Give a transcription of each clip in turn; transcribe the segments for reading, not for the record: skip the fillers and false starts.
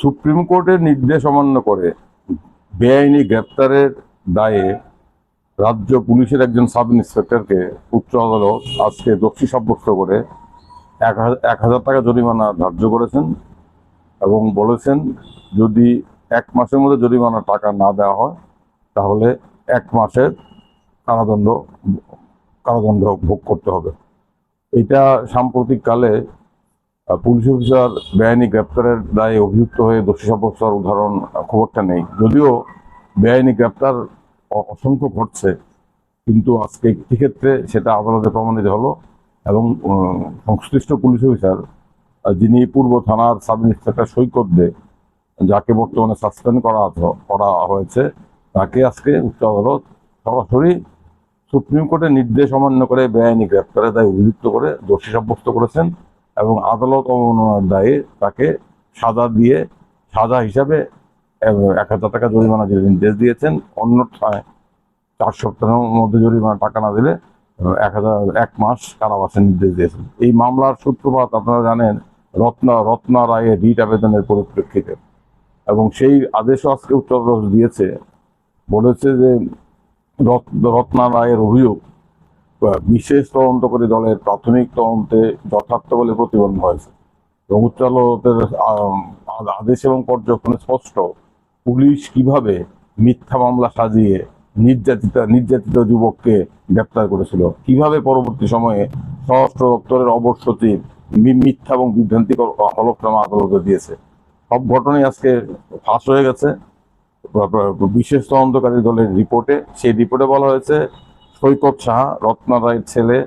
Supreme কোর্টের নির্দেশ অমান্য করে বেআইনি গ্রেপ্তারের দায়ে রাজ্য পুলিশের একজন সাব ইন্সপেক্টরকে উচ্চ আদালত আজকে দোষী সাব্যস্ত করে 1,000 টাকা জরিমানা ধার্য করেছেন এবং বলেছেন যদি 1 মাসের মধ্যে জরিমানা টাকা না দেওয়া হয় তাহলে 1 মাসের কারাদণ্ড কারাদণ্ড ভোগ করতে হবে। এটা সাম্প্রতিককালে পুলিশ অফিসার বেআইনি গ্রেপ্তারের দায়ে অভিযুক্ত হয়ে দোষী সাব্যস্তের উদাহরণ খবরটা নেই, যদিও বেআইনি গ্রেপ্তার অসংখ্য ঘটছে, কিন্তু আজকে একটি ক্ষেত্রে সেটা আদালতে প্রমাণিত হলো এবং সংশ্লিষ্ট পুলিশ অফিসার যিনি পূর্ব থানার সাব ইন্সপেক্টর সৈকত দে, যাকে বর্তমানে সাসপেন্ড করা হয়েছে, তাকে আজকে উচ্চ আদালত সরাসরি সুপ্রিম কোর্টের নির্দেশ অমান্য করে বেআইনি গ্রেপ্তারের দায়ে অভিযুক্ত করে দোষী সাব্যস্ত করেছেন এবং আদালত অবমাননার দায়ে তাকে সাজা হিসাবে 1,000 টাকা জরিমানা নির্দেশ দিয়েছেন। অন্যথায় 4 সপ্তাহের মধ্যে জরিমানা টাকা না দিলে 1 মাস কারাবাসের নির্দেশ দিয়েছেন। এই মামলার সূত্রপাত আপনারা জানেন রত্না রায়ের রিট আবেদনের পরিপ্রেক্ষিতে, এবং সেই আদেশও আজকে উচ্চ আদালত দিয়েছে। বলেছে যে রত্না রায়ের অভিযোগ বিশেষ তদন্তকারী দলের প্রাথমিক তদন্তে যথার্থ বলে প্রতিপন্ন হয়েছে এবং উচ্চ আদালতের আদেশ এবং পর্যবেক্ষণে স্পষ্ট পুলিশ কিভাবে মিথ্যা মামলা সাজিয়ে নির্যাতিত যুবককে গ্রেপ্তার করেছিল, কিভাবে পরবর্তী সময়ে স্বরাষ্ট্র দপ্তরের অবর সচিব মিথ্যা এবং বিভ্রান্তিকর হলফনামা আদালতে দিয়েছে। সব ঘটনাই আজকে ফাঁস হয়ে গেছে বিশেষ তদন্তকারী দলের রিপোর্টে। সেই রিপোর্টে বলা হয়েছে সৈকত সাহা, রত্না রায়ের ছেলে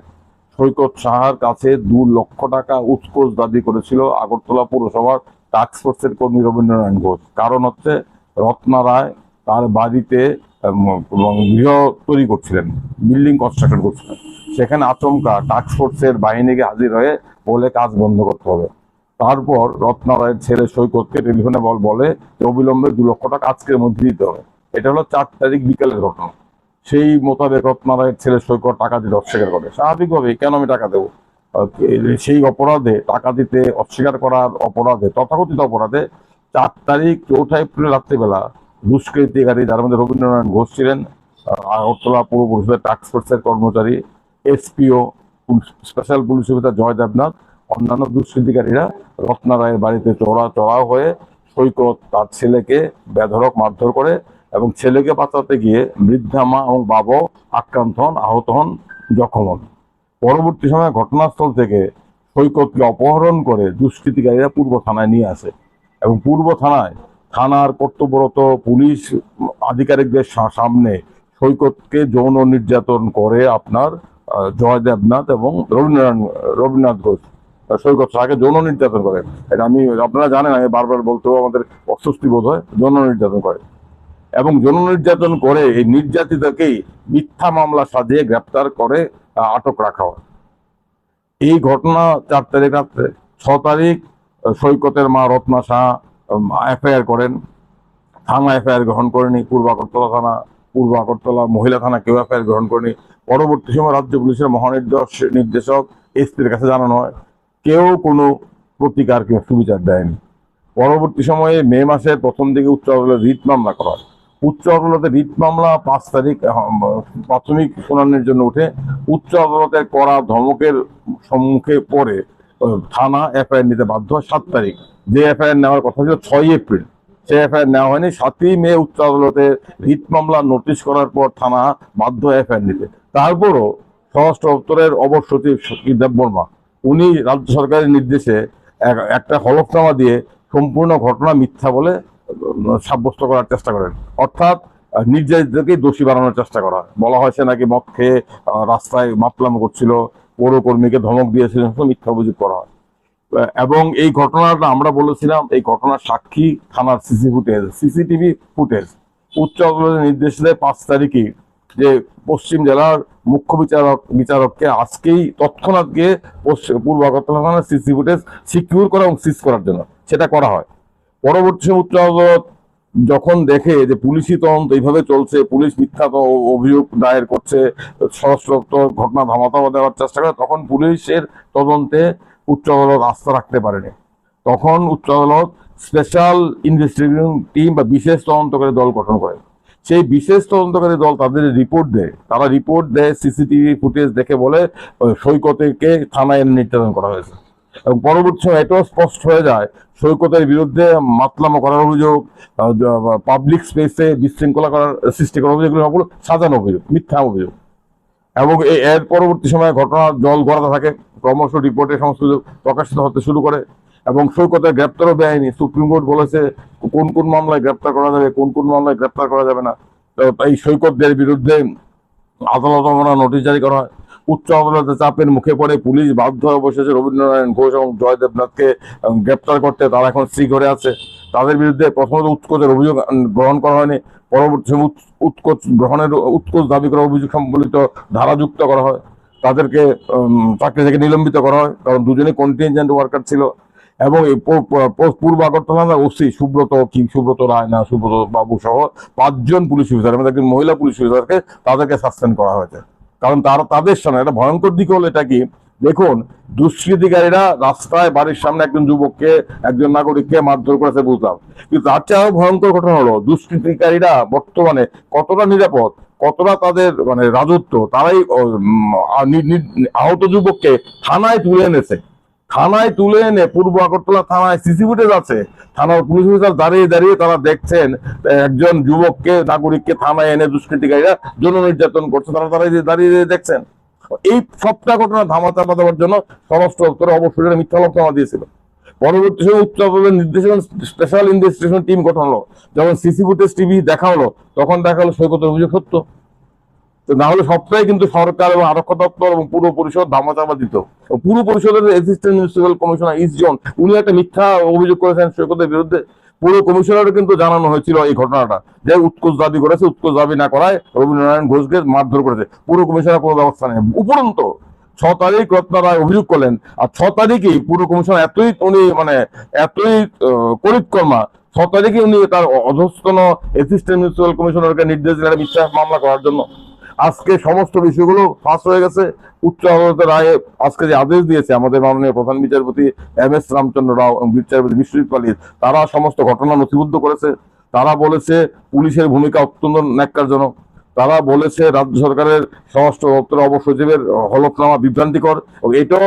সৈকত সাহার কাছে 2 লক্ষ টাকা উৎকোচ দাবি করেছিল আগরতলা পৌরসভার টাস্ক ফোর্সের কর্মী রবীন্দ্রনারায়ণ ঘোষ। কারণ হচ্ছে রত্না রায় তার বাড়িতে গৃহ তৈরি করছিলেন, বিল্ডিং কনস্ট্রাকশন করছিলেন, সেখানে আচমকা টাস্ক ফোর্সের বাহিনীকে হাজির হয়ে বলে কাজ বন্ধ করতে হবে। তারপর রত্না রায়ের ছেলে সৈকতকে টেলিফোনে বলে যে অবিলম্বে 2 লক্ষ টাকা আজকের মধ্যে দিতে হবে। এটা হলো 4 তারিখ বিকেলের ঘটনা। সেই মোতাবেক রত্না রায়ের ছেলে সৈকত টাকা দিতে অস্বীকার করে। স্বাভাবিকভাবে কেন আমি টাকা দেবো, সেই অপরাধে টাকা দিতে অস্বীকার করার অপরাধে, তথাকথিত অপরাধে 4 তারিখ 4 এপ্রিল রাত্রিবেলা দুষ্কৃতিকারী, যার মধ্যে রবীন্দ্রনারায়ণ ঘোষ ছিলেন, আগরতলা পৌর পরিষদের টাস্ক ফোর্সের কর্মচারী, এসপিও স্পেশাল পুলিশ অফিসার জয় দেবনাথ, অন্যান্য দুষ্কৃতিকারীরা রত্না রায়ের বাড়িতে চড়াও হয়ে সৈকত তার ছেলেকে বেধড়ক মারধর করে এবং ছেলেকে বাঁচাতে গিয়ে বৃদ্ধা মা এবং বাবাও আক্রান্ত হন, আহত হন, জখম হন। পরবর্তী সময়ে ঘটনাস্থল থেকে সৈকতকে অপহরণ করে দুষ্কৃতিকারীরা পূর্ব থানায় নিয়ে আসে এবং পূর্ব থানার কর্তব্যরত পুলিশ আধিকারিকদের সামনে সৈকতকে যৌন নির্যাতন করে আপনার জয় দেবনাথ এবং রবীন্দ্রনাথ ঘোষ সৈকত সাহাকে যৌন নির্যাতন করে। এটা আপনারা জানেন, আমি বারবার বলতেও আমাদের অস্বস্তি বোধ হয়। যৌন নির্যাতন করে এবং যৌন নির্যাতন করে এই নির্যাতিতকেই মিথ্যা মামলা সাজিয়ে গ্রেপ্তার করে আটক রাখা হয়। এই ঘটনা 4 তারিখ রাত্রে। 6 তারিখ সৈকতের মা রত্না সাহা এফআইআর করেন। থানা এফআইআর গ্রহণ করেনি, পূর্ব আগরতলা মহিলা থানা কেউ এফআইআর গ্রহণ করেনি। পরবর্তী সময় রাজ্য পুলিশের মহানির্দেশক এসপির কাছে জানানো হয়, কেউ কোনো প্রতিকার কিংবা সুবিচার দেয়নি। পরবর্তী সময়ে মে মাসের প্রথম দিকে উচ্চ আদালতে রিট মামলা করা হয়। উচ্চ আদালতে রিট মামলা 5 তারিখ প্রাথমিক শুনানির জন্য উঠে উচ্চ আদালতের কড়া ধমকের সম্মুখে পড়ে থানা এফআইআর নিতে বাধ্য হয় 7 তারিখ। যে এফআইআর নেওয়ার কথা ছিল 6 এপ্রিল, সে এফআইআর নেওয়া হয়নি। 7ই মে উচ্চ আদালতে রিট মামলা নোটিশ করার পর থানা বাধ্য এফআইআর নিতে। তারপরও স্বরাষ্ট্র দপ্তরের অবর সচিব দেববর্মা উনি রাজ্য সরকারের নির্দেশে একটা হলফনামা দিয়ে সম্পূর্ণ ঘটনা মিথ্যা বলে সাব্যস্ত করার চেষ্টা করেন, অর্থাৎ নির্যাতিতকেই দোষী বানানোর চেষ্টা করা হয়। বলা হয়েছে নাকি মদ খেয়ে রাস্তায় মাতলামি করছিল, পৌরকর্মীকে ধমক দিয়েছিল, মিথ্যা অভিযোগ করা হয়। এবং এই ঘটনাটা আমরা বলেছিলাম, এই ঘটনার সাক্ষী থানার সিসিটিভি ফুটেজ। উচ্চ আদালতের নির্দেশ দেয় 5 তারিখে যে পশ্চিম জেলার মুখ্য বিচারককে আজকেই তৎক্ষণাৎ গিয়ে পূর্ব আগরতলা থানার সিসি ফুটেজ সিকিউর করা এবং সিজ করার জন্য সেটা করা হয়। পরবর্তী উচ্চ আদালত যখন দেখে যে পুলিশি তদন্ত এইভাবে চলছে, পুলিশ মিথ্যা অভিযোগ দায়ের করছে, স্বরাষ্ট্র দপ্তর ঘটনা ধামাচাপা দেওয়ার চেষ্টা করে, তখন পুলিশের তদন্তে উচ্চ আদালত আস্থা রাখতে পারেনি। তখন উচ্চ আদালত স্পেশাল ইনভেস্টিগেশন টিম বা বিশেষ তদন্তকারী দল গঠন করে। সেই বিশেষ তদন্তকারী দল তাদের রিপোর্ট দেয়, তারা রিপোর্ট দেয়, সিসিটিভি ফুটেজ দেখে বলে সৈকতকে থানায় এনে নির্যাতন করা হয়েছে। এবং পরবর্তী সময় এটাও স্পষ্ট হয়ে যায় সৈকতের বিরুদ্ধে মাতলামো করার অভিযোগ, পাবলিক স্পেসে বিশৃঙ্খলা করার সৃষ্টি করার অভিযোগ, সবগুলো সাজানো অভিযোগ, মিথ্যা অভিযোগ। এবং এর পরবর্তী সময়ে ঘটনার জল গড়াতে থাকে, ক্রমশ রিপোর্টে সমস্ত প্রকাশিত হতে শুরু করে এবং সৈকতের গ্রেপ্তারও বেআইনি। সুপ্রিম কোর্ট বলেছে কোন কোন মামলায় গ্রেপ্তার করা যাবে, কোন কোন মামলায় গ্রেপ্তার করা যাবে না। তো এই সৈকতদের বিরুদ্ধে আদালত নোটিশ জারি করা হয়। উচ্চ আদালতের চাপের মুখে পড়ে পুলিশ বাধ্য হয়ে বসেছে রবীন্দ্রনারায়ণ ঘোষ এবং জয় দেবনাথকে গ্রেপ্তার করতে। তারা এখন শ্রীঘরে আছে। তাদের বিরুদ্ধে প্রথমত উৎকোচের অভিযোগ গ্রহণ করা হয়নি, পরবর্তী সময় উৎকোচ গ্রহণের উৎকোচ দাবি করার অভিযোগ সম্বলিত ধারা যুক্ত করা হয়। তাদেরকে চাকরি থেকে নিলম্বিত করা হয়, কারণ দুজনেই কন্টিনজেন্ট ওয়ার্কার ছিল। এবং এই পূর্ব আগরতলা ওসি সুব্রত রায় না সুব্রত বাবু সহ 5 জন পুলিশ অফিসার, আমাদের একজন মহিলা পুলিশ অফিসারকে তাদেরকে সাসপেন্ড করা হয়েছে। কারণ তাদের সামনে একটা ভয়ঙ্কর দিক হলো এটা কি, দেখুন দুষ্কৃতিকারীরা রাস্তায় বাড়ির সামনে একজন যুবককে, একজন নাগরিককে মারধর করেছে বুঝলাম, কিন্তু তার চেয়ে আরো ভয়ঙ্কর ঘটনা হলো দুষ্কৃতিকারীরা বর্তমানে কতটা নিরাপদ, কতটা তাদের মানে রাজত্ব, তারাই আহত যুবককে থানায় তুলে এনেছে। থানায় তুলে এনে পূর্ব আগরতলা থানায় সিসি ফুটেজ আছে, থানার পুলিশ অফিসার দাঁড়িয়ে দাঁড়িয়ে তারা দেখছেন একজন যুবককে, নাগরিককে থানায় এনে দুষ্কৃতিকারীরা যৌন নির্যাতন করছে, তারা দাঁড়িয়ে দাঁড়িয়ে দেখছেন। এই সবটা ঘটনা ধামাচাপা দেওয়ার জন্য স্বরাষ্ট্র দপ্তরে অবশ্যই মিথ্যা লক্ষ্যমা দিয়েছিল। পরবর্তী সময় উচ্চ আদালতের নির্দেশনা স্পেশাল ইনভেস্টিগেশন টিম গঠন হলো। যখন সিসি ফুটেজ টিভি দেখা হলো তখন দেখা হলো সৈকতের অভিযোগ সত্য। না হলে সবটাই কিন্তু সরকার এবং আরক্ষা দপ্তর এবং পুরো পরিষদ ধামাচাপা দিত। পুরো পরিষদের অ্যাসিস্ট্যান্ট মিউনিসিপ্যাল কমিশনার ইসজন উনি একটা মিথ্যা অভিযোগ করেছেন সৈকতের বিরুদ্ধে। পুরো কমিশনারও কিন্তু জানানো হয়েছিল এই ঘটনাটা, যে উৎকোচ দাবি করেছে, উৎকোচ দাবি না করায় রবীন্দ্রনারায়ণ ঘোষকে মারধর করেছে। পুরো কমিশনার কোনো ব্যবস্থা নেই। উপরন্ত 6 তারিখ রত্না রায় অভিযোগ করলেন, আর 6 তারিখেই পুরো কমিশনার এতই করিতকর্মা, 6 তারিখে উনি তার অধস্তন অ্যাসিস্ট্যান্ট মিউনিসিপ্যাল কমিশনারকে নির্দেশ দিলেন মিথ্যা মামলা করার জন্য। আজকে সমস্ত বিষয়গুলো ফাঁস হয়ে গেছে। উচ্চ আদালতের রায়ে আজকে যে আদেশ দিয়েছে আমাদের মাননীয় প্রধান বিচারপতি MS রামচন্দ্র রাও এবং বিচারপতি বিশ্বজিৎ পালিত, তারা সমস্ত ঘটনা নথিবদ্ধ করেছে। তারা বলেছে পুলিশের ভূমিকা অত্যন্ত ন্যাক্কারজনক। তারা বলেছে রাজ্য সরকারের স্বরাষ্ট্র দপ্তরের অবসচিবের হলফনামা বিভ্রান্তিকর। এবং এটাও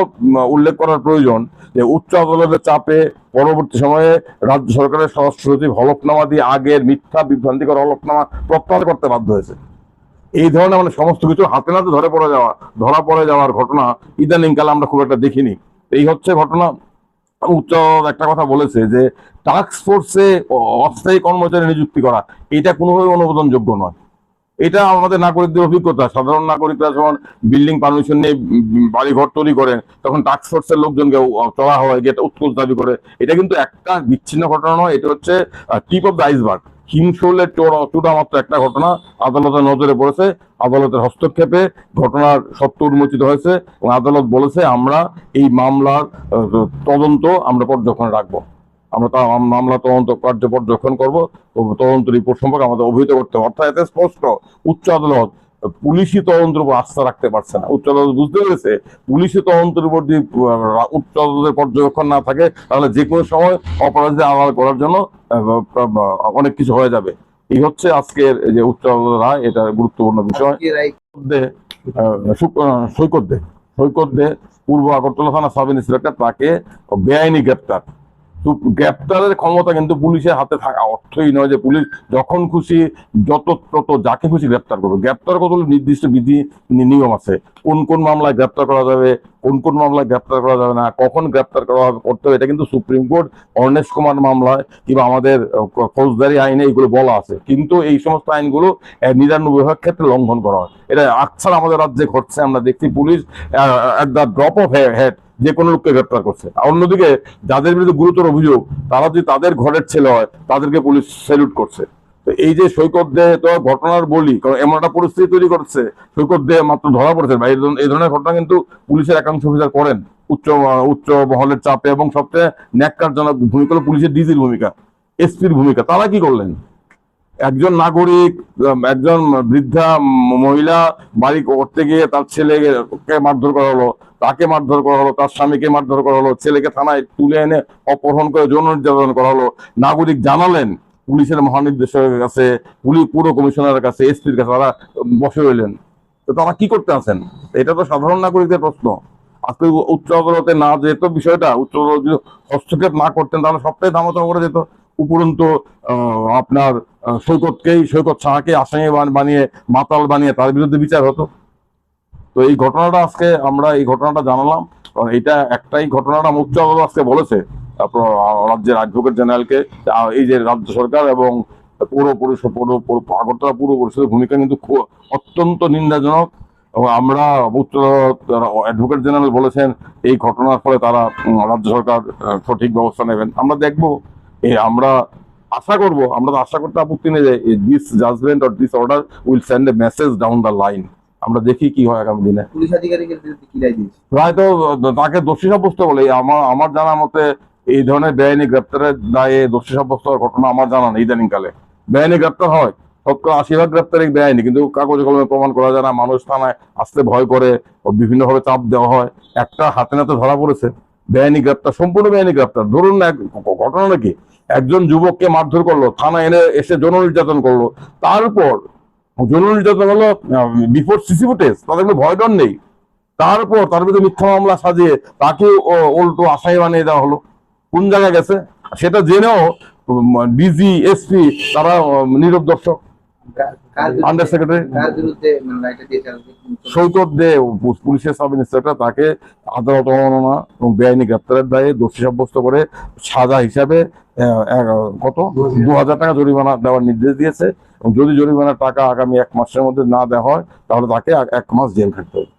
উল্লেখ করার প্রয়োজন যে উচ্চ আদালতের চাপে পরবর্তী সময়ে রাজ্য সরকারের স্বরাষ্ট্র সচিব হলফনামা দিয়ে আগের মিথ্যা বিভ্রান্তিকর হলফনামা প্রত্যাহার করতে বাধ্য হয়েছে। এই ধরনের মানে সমস্ত কিছু হাতে নাতে ধরা পড়ে যাওয়ার ঘটনা ইদানিং কালে আমরা খুব একটা দেখিনি। এই হচ্ছে ঘটনা। উচ্চ আদালত একটা কথা বলেছে যে টাস্ক ফোর্সে অস্থায়ী কর্মচারী নিযুক্তি করা এটা কোনোভাবে অনুমোদনযোগ্য নয়। এটা আমাদের নাগরিকদের অভিজ্ঞতা। সাধারণ নাগরিকরা যখন বিল্ডিং পারমিশন নিয়ে বাড়িঘর তৈরি করেন তখন টাস্ক ফোর্সের লোকজনকে চলা হয়, যেটা উৎকোচ দাবি করে। এটা কিন্তু একটা বিচ্ছিন্ন ঘটনা নয়, এটা হচ্ছে টিপ অফ দ্য আইসবার্গ। হিমশৈলের চূড়া মাত্র একটা ঘটনা আদালতের নজরে পড়েছে। আদালতের হস্তক্ষেপে ঘটনার সত্য উন্মোচিত হয়েছে এবং আদালত বলেছে আমরা এই মামলার তদন্ত আমরা পর্যবেক্ষণে রাখবো। আমরা তার মামলা তদন্ত কার্য পর্যবেক্ষণ করবো, তদন্ত রিপোর্ট সম্পর্কে আমাদের অবহিত করতে হবে। অর্থাৎ এতে স্পষ্ট উচ্চ আদালত পুলিশি তদন্তের উপর আস্থা রাখতে পারছে না। উচ্চ আদালত বুঝতে পেরেছে পুলিশি তদন্তের উপর যদি উচ্চ আদালতের পর্যবেক্ষণ না থাকে তাহলে যে কোনো সময় অপরাধীদের আড়াল করার জন্য অনেক কিছু হয়ে যাবে। এই হচ্ছে আজকের যে উচ্চ আদালতের রায়, এটা গুরুত্বপূর্ণ বিষয়। সৈকত দে পূর্ব আগরতলা থানা সাব ইন্সপেক্টর, তাকে বেআইনি গ্রেপ্তারের ক্ষমতা কিন্তু পুলিশের হাতে থাকা অর্থই নয় যে পুলিশ যখন খুশি যত যাকে খুশি গ্রেপ্তার করবে। গ্রেপ্তার কত নির্দিষ্ট বিধি নিয়ম আছে, কোন কোন মামলায় গ্রেপ্তার করা যাবে, কোন কোন মামলায় গ্রেপ্তার করা যাবে না, কখন গ্রেপ্তার করা হবে করতে হবে। এটা কিন্তু সুপ্রিম কোর্ট অর্ণেশ কুমার মামলায় কিংবা আমাদের ফৌজদারি আইনে এইগুলো বলা আছে, কিন্তু এই সমস্ত আইনগুলো 99 ক্ষেত্রে লঙ্ঘন করা হয়। এটা আকছার আমাদের রাজ্যে ঘটছে। আমরা দেখছি police at the drop of head যে কোনো লোককে গ্রেপ্তার করছে। অন্যদিকে যাদের বিরুদ্ধে গুরুতর অভিযোগ তারা যদি তাদের ঘরের ছেলে হয় তাদেরকে পুলিশ স্যালুট করছে। তো এই যে সৈকত দে তো ঘটনার বলি, কারণ এমন একটা পরিস্থিতি তৈরি করছে সৈকত দে মাত্র ধরা পড়েছে। এই ধরনের ঘটনা কিন্তু পুলিশের একাংশ অফিসার করেন উচ্চ মহলের চাপে। এবং সবচেয়ে ন্যাক্কারজনক ভূমিকা হলো পুলিশের ডিজির ভূমিকা, SP-র ভূমিকা। তারা কি করলেন? একজন নাগরিক, একজন বৃদ্ধা মহিলা বাড়ি করতে গিয়ে তার ছেলেকে মারধর করা হলো, তাকে মারধর করা হলো, তার স্বামীকে মারধর করা হলো, ছেলেকে থানায় তুলে এনে অপহরণ করে যৌন নির্যাতন করা হলো। নাগরিক জানালেন পুলিশের মহানির্দেশকের কাছে, পুর কমিশনারের কাছে, এসপির কাছে, তারা বসে রইলেন। তো তারা কি করতে আছেন? এটা তো সাধারণ নাগরিকদের প্রশ্ন। আজকে উচ্চ আদালতে না যেত বিষয়টা, উচ্চ আদালত যদি হস্তক্ষেপ না করতেন তাহলে সবটাই ধামাচাপা করে যেত। উপরন্তু আপনার সৈকত শাহকে আসামি বানিয়ে, মাতাল বানিয়ে তার বিরুদ্ধে বিচার হতো। তো এই ঘটনাটা আজকে আমরা এই ঘটনাটা জানালাম, কারণ এটা একটাই ঘটনাটা উচ্চ আদালত আজকে বলেছে রাজ্যের অ্যাডভোকেট জেনারেলকে, এই যে রাজ্য সরকার এবং আগরতলা পুর পরিষদের ভূমিকা কিন্তু অত্যন্ত নিন্দাজনক। এবং আমরা উচ্চ অ্যাডভোকেট জেনারেল বলেছেন এই ঘটনার ফলে তারা রাজ্য সরকার সঠিক ব্যবস্থা নেবেন। আমরা দেখবো, আমরা আমরা তো আশা করতে আপত্তি নেই যে this judgement or this order will send a message down the line. আমরা দেখি কি হয় আগামী দিনে। পুলিশ আধিকারিকের বিরুদ্ধে কি রায় দিয়েছে? রায় তো তাকে দোষী সাব্যস্ত বলে, আমার জানা মতে এই ধরনের বেআইনি গ্রেপ্তারের দায়ে দোষী সাব্যস্ত হওয়ার ঘটনা আমার জানা নেই। ইদানিং কালে বেআইনি গ্রেপ্তার হয়, 80% গ্রেপ্তারই বেআইনি, কিন্তু কাগজে কলমে প্রমাণ করা যায় না, মানুষ থানায় আসতে ভয় করে, বিভিন্নভাবে চাপ দেওয়া হয়। একটা হাতে নাতে ধরা পড়েছে বেআইনি গ্রেপ্তার, সম্পূর্ণ বেআইনি গ্রেপ্তার। ধরুন না, ঘটনাটা কি, একজন যুবককে মারধর করলো, থানায় এসে যৌন নির্যাতন করলো, তারপর যৌন নির্যাতন হলো বিফোর সিসি ফুটেজ, তাদের কোনো ভয় ডর নেই। তারপর তার বিরুদ্ধে মিথ্যা মামলা সাজিয়ে তাকে উল্টো আসামি বানিয়ে দেওয়া হলো। কোন জায়গায় গেছে সেটা জেনেও ডিজি, এসপি তারা নীরব দর্শক। আন্ডার সেক্রেটারি সৈকত দে, পুলিশের সাব ইন্সপেক্টর, তাকে আদালত অবমাননা এবং বেআইনি গ্রেপ্তারের দায়ে দোষী সাব্যস্ত করে সাজা হিসাবে কত 2000 টাকা জরিমানা দেওয়ার নির্দেশ দিয়েছে। এবং যদি জরিমানার টাকা আগামী 1 মাসের মধ্যে না দেওয়া হয় তাহলে তাকে 1 মাস জেল খাটতে হবে।